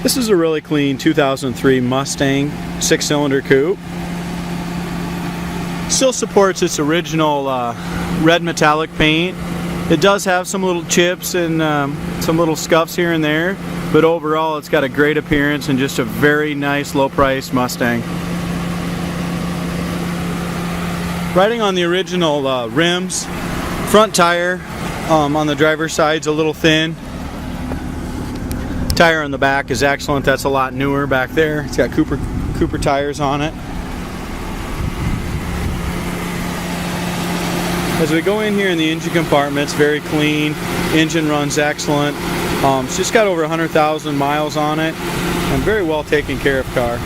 This is a really clean 2003 Mustang 6-cylinder coupe. Still supports its original red metallic paint. It does have some little chips and some little scuffs here and there, but overall it's got a great appearance and just a very nice low-priced Mustang. Riding on the original rims, front tire on the driver's side's a little thin. Tire on the back is excellent. That's a lot newer back there. It's got Cooper tires on it. As we go in here in the engine compartment, it's very clean. Engine runs excellent. It's just got over 100,000 miles on it and very well taken care of car.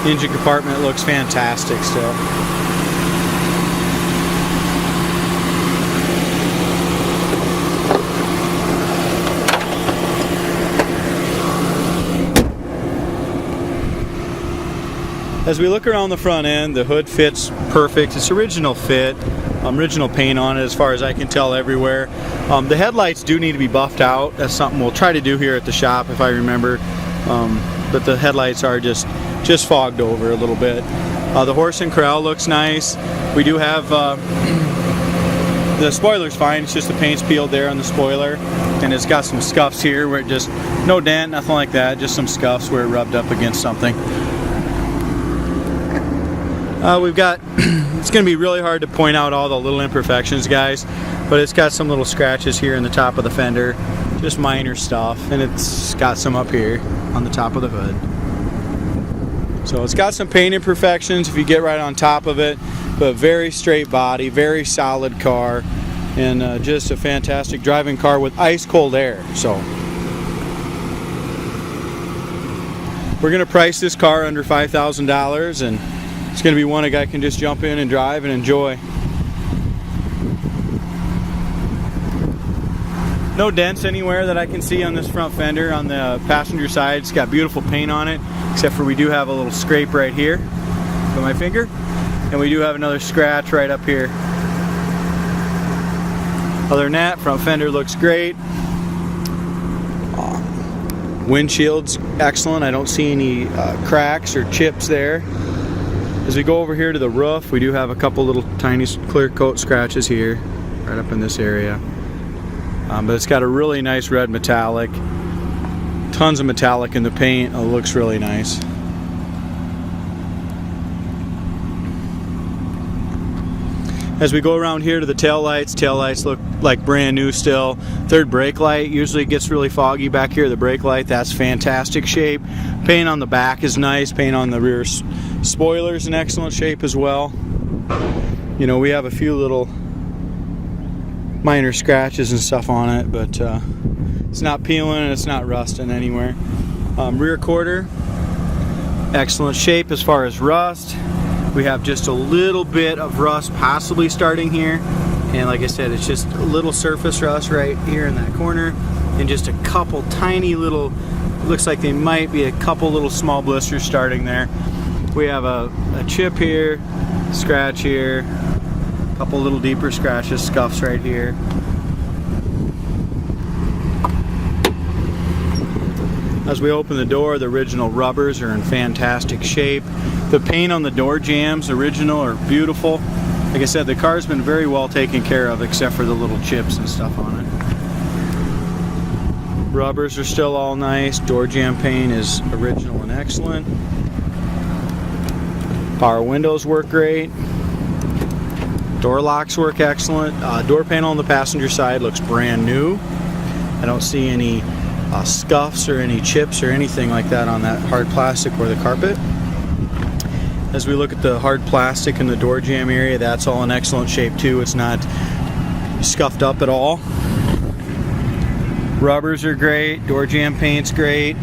The engine compartment looks fantastic still. As we look around the front end, the hood fits perfect. It's original fit, original paint on it as far as I can tell everywhere. The headlights do need to be buffed out. That's something we'll try to do here at the shop if I remember. But the headlights are just fogged over a little bit. The horse and corral looks nice. We do have the spoiler's fine. It's just the paint's peeled there on the spoiler, and it's got some scuffs here where it just no dent, nothing like that. Just some scuffs where it rubbed up against something. We've got, it's going to be really hard to point out all the little imperfections, guys, but it's got some little scratches here in the top of the fender, just minor stuff, and it's got some up here on the top of the hood. So it's got some paint imperfections if you get right on top of it, but very straight body, very solid car, and just a fantastic driving car with ice cold air. So we're going to price this car under $5,000, and it's going to be one a guy can just jump in and drive and enjoy. No dents anywhere that I can see on this front fender. On the passenger side, it's got beautiful paint on it, except for we do have a little scrape right here with my finger, and we do have another scratch right up here. Other than that, front fender looks great. Windshield's excellent. I don't see any cracks or chips there. As we go over here to the roof, we do have a couple little tiny clear coat scratches here, right up in this area. But it's got a really nice red metallic. Tons of metallic in the paint. It looks really nice. As we go around here to the taillights look like brand new still. Third brake light usually gets really foggy back here. The brake light, that's fantastic shape. Paint on the back is nice. Paint on the rear spoiler's in excellent shape as well. You know, we have a few little minor scratches and stuff on it, but it's not peeling and it's not rusting anywhere. Rear quarter, excellent shape as far as rust. We have just a little bit of rust possibly starting here, and like I said, it's just a little surface rust right here in that corner, and just a couple tiny little, looks like they might be a couple little small blisters starting there. We have a chip here, scratch here, a couple little deeper scratches, scuffs right here. As we open the door, the original rubbers are in fantastic shape. The paint on the door jambs, original, are beautiful. Like I said, the car's been very well taken care of except for the little chips and stuff on it. Rubbers are still all nice. Door jamb paint is original and excellent. Power windows work great. Door locks work excellent. Door panel on the passenger side looks brand new. I don't see any scuffs or any chips or anything like that on that hard plastic or the carpet. As we look at the hard plastic in the door jamb area, that's all in excellent shape too. It's not scuffed up at all. Rubbers are great. Door jamb paint's great.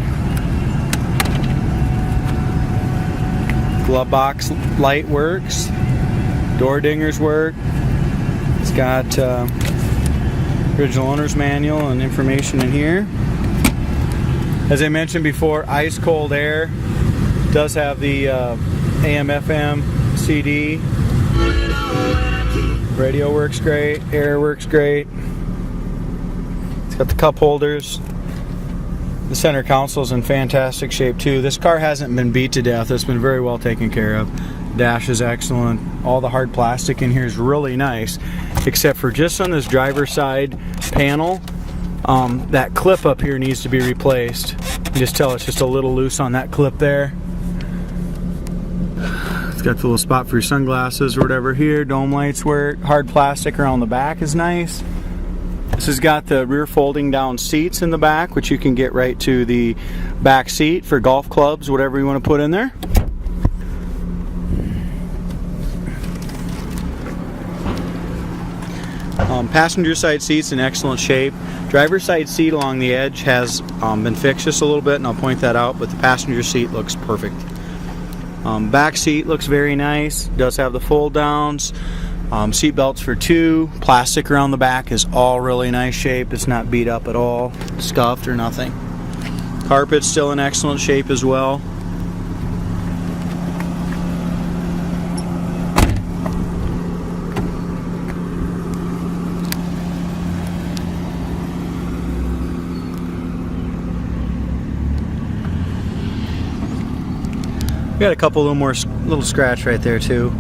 Glove box light works. Door dingers work. It's got original owner's manual and information in here. As I mentioned before, ice cold air. Does have the AM, FM, CD. Radio works great, air works great. It's got the cup holders. The center console's in fantastic shape too. This car hasn't been beat to death. It's been very well taken care of. Dash is excellent. All the hard plastic in here is really nice, except for just on this driver's side panel, that clip up here needs to be replaced. You can just tell it's just a little loose on that clip there. It's got the little spot for your sunglasses or whatever here. Dome lights work. Hard plastic around the back is nice. This has got the rear folding down seats in the back, which you can get right to the back seat for golf clubs, whatever you want to put in there. Passenger side seat's in excellent shape. Driver's side seat along the edge has been fixed just a little bit, and I'll point that out, but the passenger seat looks perfect. Back seat looks very nice. Does have the fold downs. Seat belts for two. Plastic around the back is all really nice shape. It's not beat up at all, scuffed or nothing. Carpet's still in excellent shape as well. Got a couple little scratch right there too.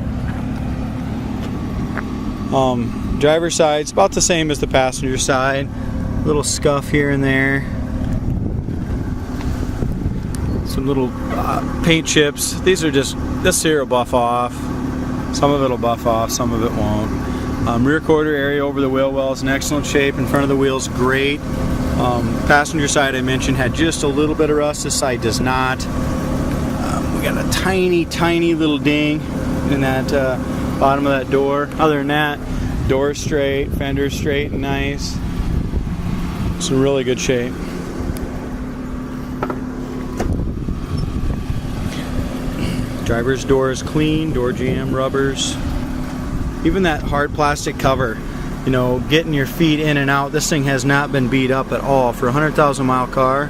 Driver's side's about the same as the passenger side. Little scuff here and there. Some little paint chips. These are just, this here will buff off. Some of it will buff off, some of it won't. Rear quarter area over the wheel well is in excellent shape. In front of the wheel's great. Passenger side I mentioned had just a little bit of rust. This side does not. We got a tiny little ding in that bottom of that door. Other than that, door's straight, fender's straight and nice. It's in really good shape. Driver's door is clean, door jamb, rubbers. Even that hard plastic cover, you know, getting your feet in and out, this thing has not been beat up at all. For a 100,000 mile car,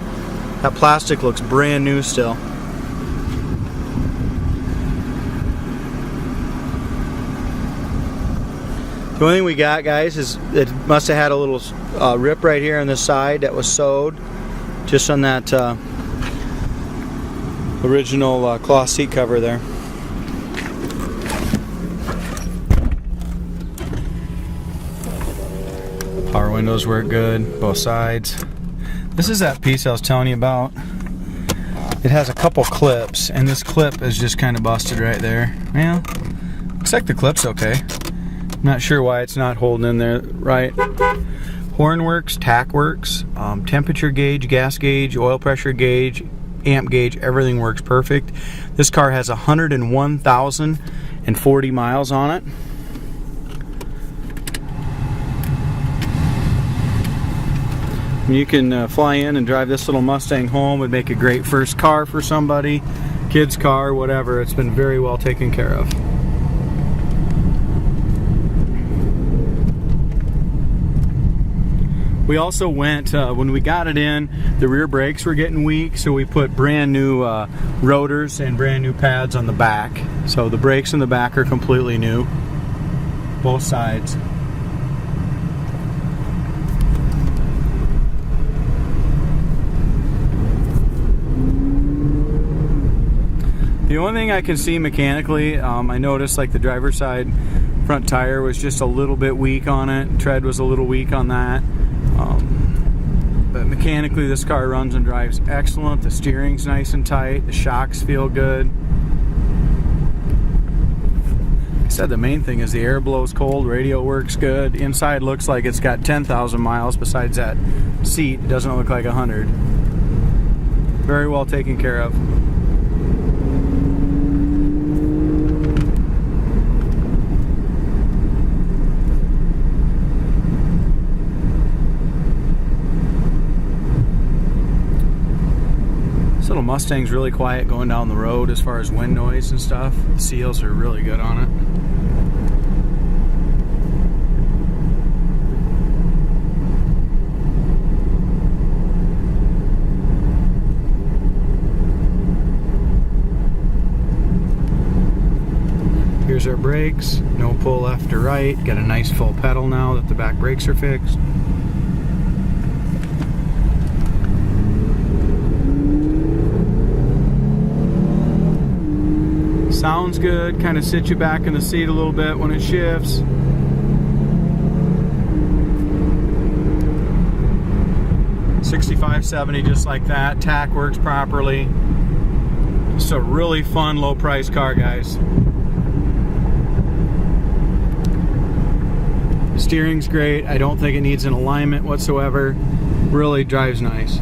that plastic looks brand new still. The only thing we got, guys, is it must have had a little rip right here on this side that was sewed just on that original cloth seat cover there. Power windows work good, both sides. This is that piece I was telling you about. It has a couple clips, and this clip is just kind of busted right there. Well, looks like the clip's okay. Not sure why it's not holding in there right. Horn works, tack works, temperature gauge, gas gauge, oil pressure gauge, amp gauge, everything works perfect. This car has 101,040 miles on it. You can fly in and drive this little Mustang home. Would make a great first car for somebody, kid's car, whatever. It's been very well taken care of. We also went, when we got it in, the rear brakes were getting weak, so we put brand new rotors and brand new pads on the back. So the brakes in the back are completely new, both sides. The only thing I can see mechanically, I noticed like the driver's side front tire was just a little bit weak on it. Tread was a little weak on that. But mechanically this car runs and drives excellent. The steering's nice and tight. The shocks feel good. Like I said, the main thing is the air blows cold, radio works good. Inside looks like it's got 10,000 miles besides that seat. It doesn't look like 100. Very well taken care of. This little Mustang's really quiet going down the road as far as wind noise and stuff. The seals are really good on it. Here's our brakes, no pull left or right. Got a nice full pedal now that the back brakes are fixed. Sounds good, kind of sits you back in the seat a little bit when it shifts. $65.70 just like that. Tack works properly. It's a really fun low price car, guys. The steering's great. I don't think it needs an alignment whatsoever. Really drives nice.